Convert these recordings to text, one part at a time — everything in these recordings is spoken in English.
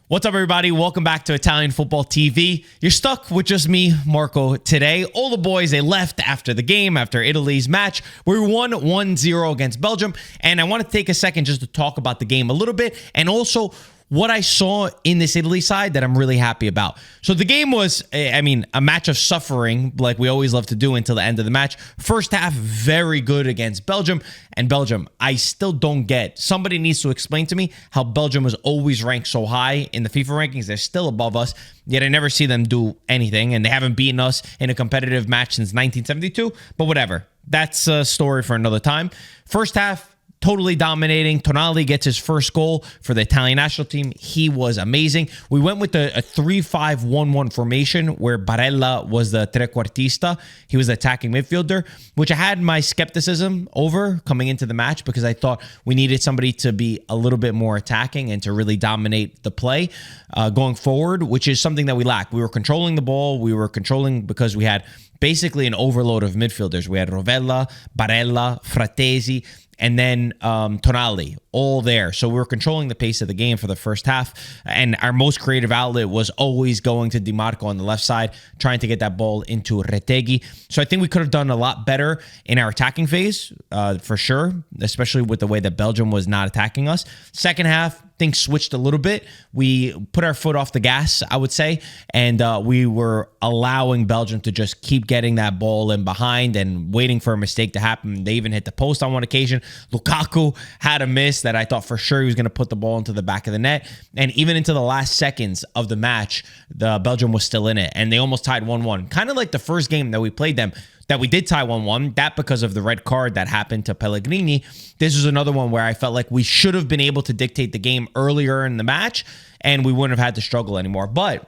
What's up, everybody? Welcome back to Italian Football TV. You're stuck with just me, Marco, today. All the boys, they left after the game, after Italy's match. We won 1-0 against Belgium, and I want to take a second just to talk about the game a little bit, and also what I saw in this Italy side that I'm really happy about. So the game was, a match of suffering, like we always love to do until the end of the match. First half, very good against Belgium. And Belgium, I still don't get. Somebody needs to explain to me how Belgium was always ranked so high in the FIFA rankings. They're still above us, yet I never see them do anything. And they haven't beaten us in a competitive match since 1972. But whatever. That's a story for another time. First half, totally dominating. Tonali gets his first goal for the Italian national team. He was amazing. We went with a 3-5-1-1 formation where Barella was the trequartista. He was the attacking midfielder, which I had my skepticism over coming into the match because I thought we needed somebody to be a little bit more attacking and to really dominate the play going forward, which is something that we lack. We were controlling the ball. We were controlling because we had basically an overload of midfielders. We had Rovella, Barella, Fratesi, and then Tonali, all there. So we were controlling the pace of the game for the first half. And our most creative outlet was always going to Di Marco on the left side, trying to get that ball into Retegui. So I think we could have done a lot better in our attacking phase, for sure, especially with the way that Belgium was not attacking us. Second half, things switched a little bit. We put our foot off the gas, I would say, and we were allowing Belgium to just keep getting that ball in behind and waiting for a mistake to happen. They even hit the post on one occasion. Lukaku had a miss that I thought for sure he was going to put the ball into the back of the net. And even into the last seconds of the match, the Belgium was still in it, and they almost tied 1-1. Kind of like the first game that we played them, that we did tie 1-1, that because of the red card that happened to Pellegrini. This is another one where I felt like we should have been able to dictate the game earlier in the match, and we wouldn't have had to struggle anymore. But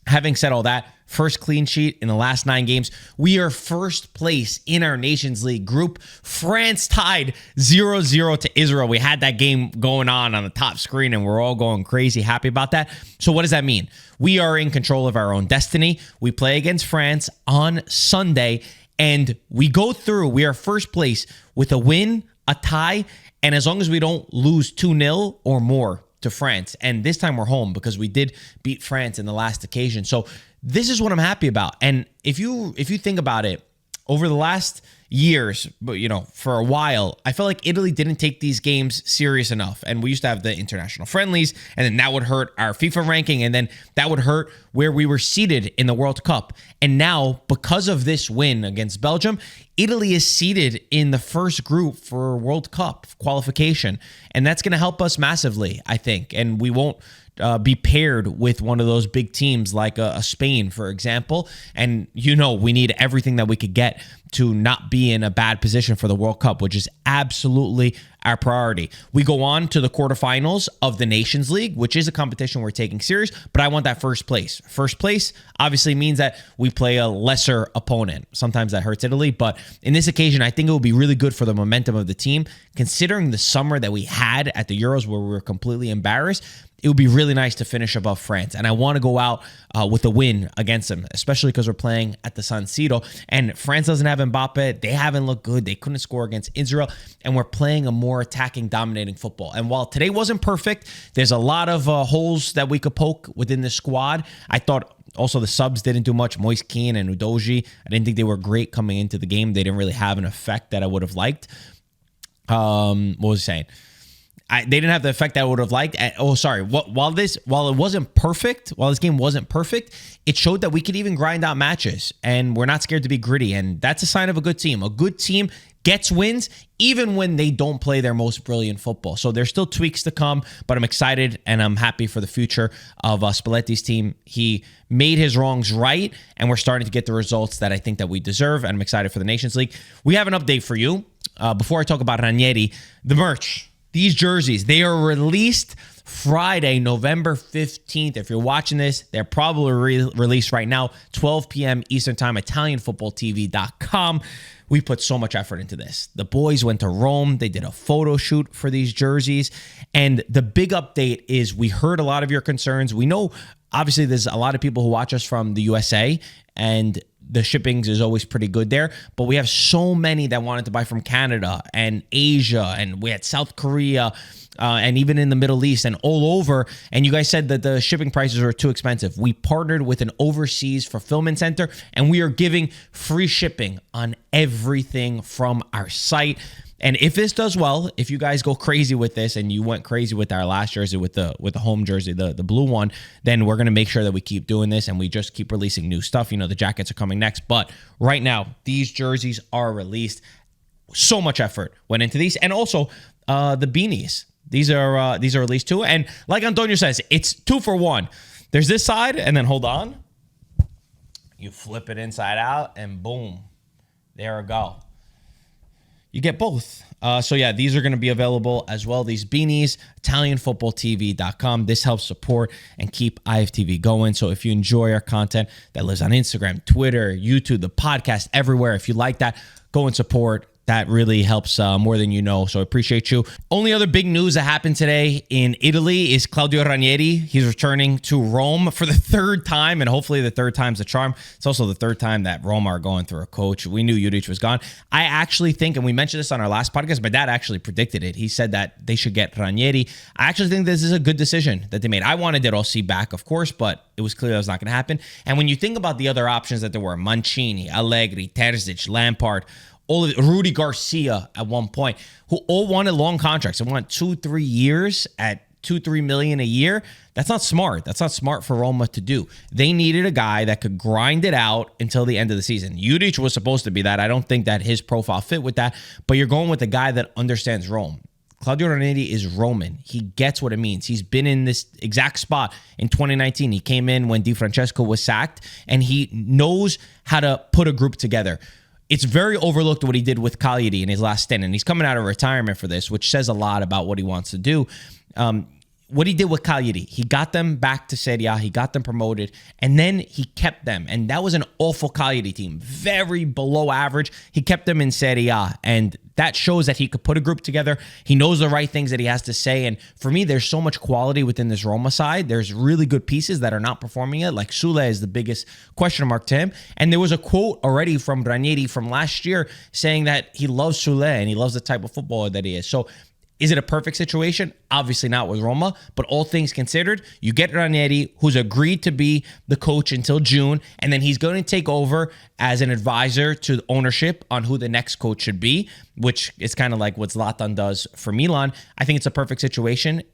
having said all that, first clean sheet in the last 9 games. We are first place in our Nations League group. France tied 0-0 to Israel. We had that game going on the top screen, and we're all going crazy happy about that. So what does that mean? We are in control of our own destiny. We play against France on Sunday, and we go through. We are first place with a win, a tie, and as long as we don't lose 2-0 or more to France. And this time we're home because we did beat France in the last occasion. So this is what I'm happy about. And if you think about it, over the last years, but for a while, I felt like Italy didn't take these games serious enough. And we used to have the international friendlies, and then that would hurt our FIFA ranking, and then that would hurt where we were seated in the World Cup. And now, because of this win against Belgium, Italy is seated in the first group for World Cup qualification. And that's going to help us massively, I think. And we won't be paired with one of those big teams like a Spain, for example. And we need everything that we could get to not be in a bad position for the World Cup, which is absolutely our priority. We go on to the quarterfinals of the Nations League, which is a competition we're taking serious, but I want that first place. First place obviously means that we play a lesser opponent. Sometimes that hurts Italy, but in this occasion, I think it will be really good for the momentum of the team, considering the summer that we had at the Euros where we were completely embarrassed. It would be really nice to finish above France. And I want to go out with a win against them, especially because we're playing at the San Siro. And France doesn't have Mbappe. They haven't looked good. They couldn't score against Israel. And we're playing a more attacking, dominating football. And while today wasn't perfect, there's a lot of holes that we could poke within the squad. I thought also the subs didn't do much. Moise Kean and Udogie, I didn't think they were great coming into the game. They didn't really have an effect that I would have liked. What was I saying? They didn't have the effect that I would have liked. While this game wasn't perfect, it showed that we could even grind out matches, and we're not scared to be gritty, and that's a sign of a good team. A good team gets wins even when they don't play their most brilliant football. So there's still tweaks to come, but I'm excited and I'm happy for the future of Spalletti's team. He made his wrongs right, and we're starting to get the results that I think that we deserve, and I'm excited for the Nations League. We have an update for you. Before I talk about Ranieri, the merch. These jerseys, they are released Friday, November 15th. If you're watching this, they're probably released right now, 12 p.m. Eastern Time, ItalianFootballTV.com. We put so much effort into this. The boys went to Rome. They did a photo shoot for these jerseys. And the big update is we heard a lot of your concerns. We know, obviously, there's a lot of people who watch us from the USA, and the shippings is always pretty good there. But we have so many that wanted to buy from Canada and Asia, and we had South Korea, and even in the Middle East and all over. And you guys said that the shipping prices were too expensive. We partnered with an overseas fulfillment center, and we are giving free shipping on everything from our site. And if this does well, if you guys go crazy with this, and you went crazy with our last jersey, with the home jersey, the blue one, then we're going to make sure that we keep doing this, and we just keep releasing new stuff. You know, the jackets are coming next. But right now, these jerseys are released. So much effort went into these. And also the beanies. These are released too. And like Antonio says, it's 2 for 1. There's this side, and then hold on. You flip it inside out, and boom. There we go. You get both. So yeah, these are going to be available as well. These beanies, ItalianFootballTV.com. This helps support and keep IFTV going. So if you enjoy our content that lives on Instagram, Twitter, YouTube, the podcast, everywhere, if you like that, go and support. That really helps more than you know. So I appreciate you. Only other big news that happened today in Italy is Claudio Ranieri. He's returning to Rome for the 3rd time, and hopefully the 3rd time's the charm. It's also the 3rd time that Roma are going through a coach. We knew Judic was gone. I actually think, and we mentioned this on our last podcast, my dad actually predicted it. He said that they should get Ranieri. I actually think this is a good decision that they made. I wanted De Rossi back, of course, but it was clear that was not going to happen. And when you think about the other options that there were, Mancini, Allegri, Terzic, Lampard, all of Rudy Garcia at one point, who all wanted long contracts and want 2-3 years at $2-3 million a year. That's not smart. That's not smart for Roma to do. They needed a guy that could grind it out until the end of the season. Judic was supposed to be that. I don't think that his profile fit with that, but you're going with a guy that understands Rome. Claudio Ranieri is Roman. He gets what it means. He's been in this exact spot in 2019. He came in when Di Francesco was sacked, and he knows how to put a group together. It's very overlooked what he did with Cagliari in his last stint, and he's coming out of retirement for this, which says a lot about what he wants to do. What he did with Cagliari, he got them back to Serie A, he got them promoted, and then he kept them. And that was an awful Cagliari team, very below average. He kept them in Serie A, and that shows that he could put a group together. He knows the right things that he has to say. And for me, there's so much quality within this Roma side. There's really good pieces that are not performing yet. Like Sule is the biggest question mark to him. And there was a quote already from Ranieri from last year saying that he loves Sule and he loves the type of footballer that he is. So is it a perfect situation? Obviously not with Roma, but all things considered, you get Ranieri, who's agreed to be the coach until June, and then he's going to take over as an advisor to ownership on who the next coach should be, which is kind of like what Zlatan does for Milan. I think it's a perfect situation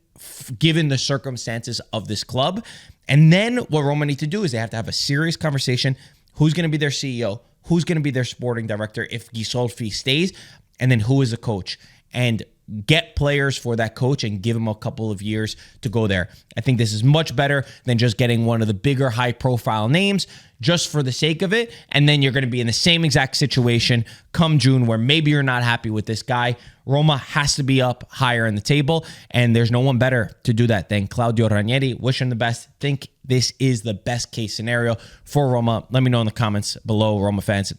given the circumstances of this club. And then what Roma need to do is they have to have a serious conversation. Who's going to be their CEO? Who's going to be their sporting director if Ghisolfi stays? And then who is the coach? And get players for that coach and give him a couple of years to go there. I think this is much better than just getting one of the bigger high-profile names just for the sake of it, and then you're going to be in the same exact situation come June where maybe you're not happy with this guy. Roma has to be up higher in the table, and there's no one better to do that than Claudio Ranieri. Wish him the best. Think this is the best-case scenario for Roma. Let me know in the comments below, Roma fans,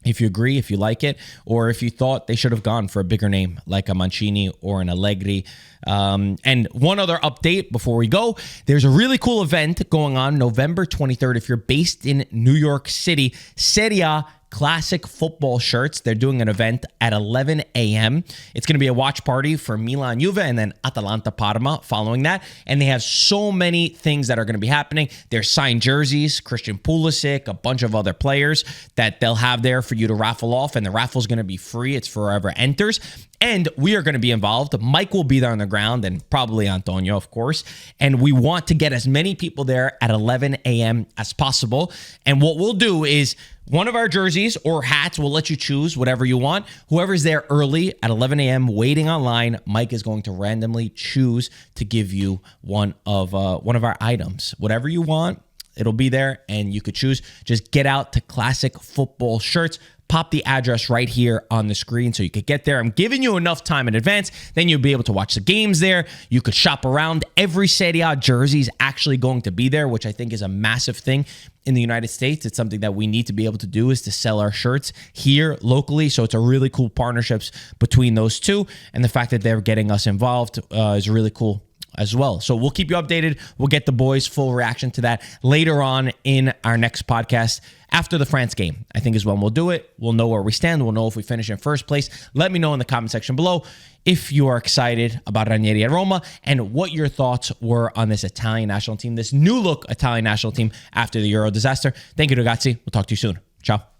if you agree, if you like it, or if you thought they should have gone for a bigger name like a Mancini or an Allegri. And one other update before we go, there's a really cool event going on November 23rd. If you're based in New York City, Serie A classic football shirts. They're doing an event at 11 a.m. It's going to be a watch party for Milan Juve and then Atalanta Parma following that. And they have so many things that are going to be happening. There's signed jerseys, Christian Pulisic, a bunch of other players that they'll have there for you to raffle off. And the raffle's going to be free. It's for whoever enters. And we are going to be involved. Mike will be there on the ground and probably Antonio, of course. And we want to get as many people there at 11 a.m. as possible. And what we'll do is one of our jerseys or hats, we'll let you choose whatever you want. Whoever's there early at 11 a.m. waiting online, Mike is going to randomly choose to give you one of our items. Whatever you want, it'll be there and you could choose. Just get out to Classic Football Shirts. Pop the address right here on the screen so you could get there. I'm giving you enough time in advance. Then you'll be able to watch the games there. You could shop around. Every Serie A jersey is actually going to be there, which I think is a massive thing in the United States. It's something that we need to be able to do, is to sell our shirts here locally. So it's a really cool partnerships between those two. And the fact that they're getting us involved is really cool as well. So we'll keep you updated. We'll get the boys' full reaction to that later on in our next podcast. After the France game, I think is when we'll do it. We'll know where we stand. We'll know if we finish in first place. Let me know in the comment section below if you are excited about Ranieri at Roma and what your thoughts were on this Italian national team, this new look Italian national team after the Euro disaster. Thank you, ragazzi. We'll talk to you soon. Ciao.